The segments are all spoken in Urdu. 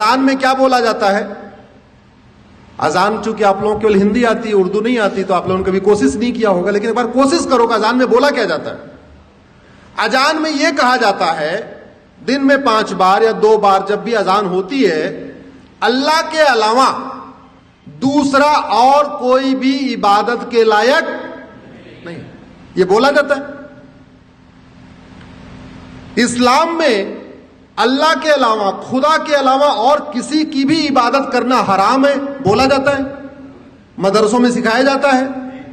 اذان میں کیا بولا جاتا ہے؟ اذان چونکہ آپ لوگوں کو ہندی آتی ہے، اردو نہیں آتی، تو آپ لوگوں نے کبھی کوشش نہیں کیا ہوگا، لیکن ایک بار کوشش کرو کہ اذان میں بولا کیا جاتا ہے۔ اذان میں یہ کہا جاتا ہے دن میں 5 بار یا 2 بار جب بھی اذان ہوتی ہے، اللہ کے علاوہ دوسرا اور کوئی بھی عبادت کے لائق نہیں، یہ بولا جاتا ہے۔ اسلام میں اللہ کے علاوہ، خدا کے علاوہ اور کسی کی بھی عبادت کرنا حرام ہے، بولا جاتا ہے، مدرسوں میں سکھایا جاتا ہے،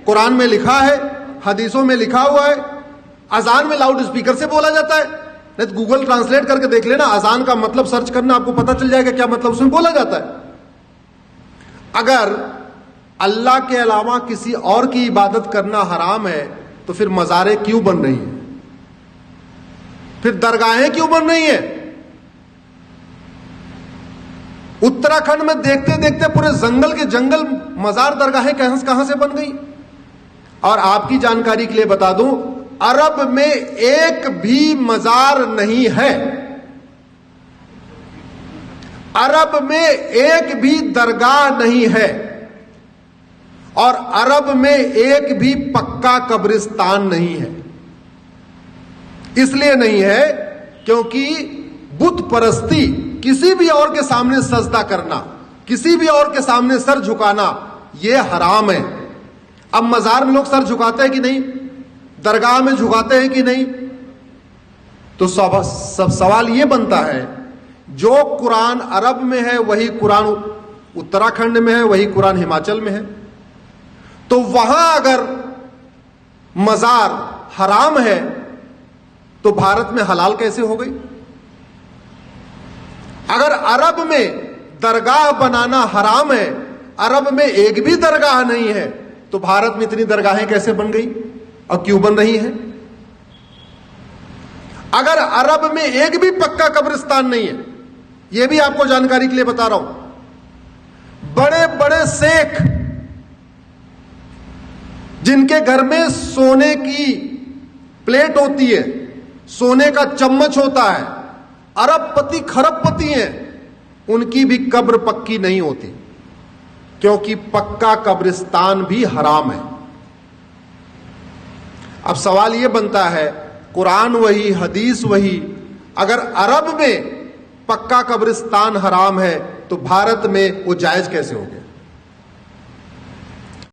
قرآن میں لکھا ہے، حدیثوں میں لکھا ہوا ہے، اذان میں لاؤڈ اسپیکر سے بولا جاتا ہے۔ نہیں تو گوگل ٹرانسلیٹ کر کے دیکھ لینا، اذان کا مطلب سرچ کرنا، آپ کو پتہ چل جائے گا کیا مطلب اس میں بولا جاتا ہے۔ اگر اللہ کے علاوہ کسی اور کی عبادت کرنا حرام ہے تو پھر مزاریں کیوں بن رہی ہیں؟ پھر درگاہیں کیوں بن رہی ہیں؟ اتراکھنڈ میں دیکھتے دیکھتے پورے جنگل کے جنگل مزار درگاہیں کہاں سے بن گئی؟ اور آپ کی جانکاری کے لیے بتا دوں، عرب میں ایک بھی مزار نہیں ہے، عرب میں ایک بھی درگاہ نہیں ہے، اور عرب میں ایک بھی پکا قبرستان نہیں ہے۔ اس لیے نہیں ہے کیونکہ بت پرستی، کسی بھی اور کے سامنے سجدہ کرنا، کسی بھی اور کے سامنے سر جھکانا، یہ حرام ہے۔ اب مزار میں لوگ سر جھکاتے ہیں کہ نہیں؟ درگاہ میں جھکاتے ہیں کہ نہیں؟ تو سب سوال یہ بنتا ہے، جو قرآن عرب میں ہے وہی قرآن اتراکھنڈ میں ہے، وہی قرآن ہماچل میں ہے، تو وہاں اگر مزار حرام ہے تو بھارت میں حلال کیسے ہو گئی؟ اگر عرب میں درگاہ بنانا حرام ہے، عرب میں ایک بھی درگاہ نہیں ہے، تو بھارت میں اتنی درگاہیں کیسے بن گئی اور کیوں بن رہی ہیں؟ اگر عرب میں ایک بھی پکا قبرستان نہیں ہے، یہ بھی آپ کو جانکاری کے لیے بتا رہا ہوں، بڑے بڑے شیخ جن کے گھر میں سونے کی پلیٹ ہوتی ہے، سونے کا چمچ ہوتا ہے، ارب پتی کھرب پتی ہیں، ان کی بھی قبر پکی نہیں ہوتی، کیونکہ پکا قبرستان بھی حرام ہے۔ اب سوال یہ بنتا ہے، قرآن وہی، حدیث وہی، اگر عرب میں پکا قبرستان حرام ہے تو بھارت میں وہ جائز کیسے ہو گیا؟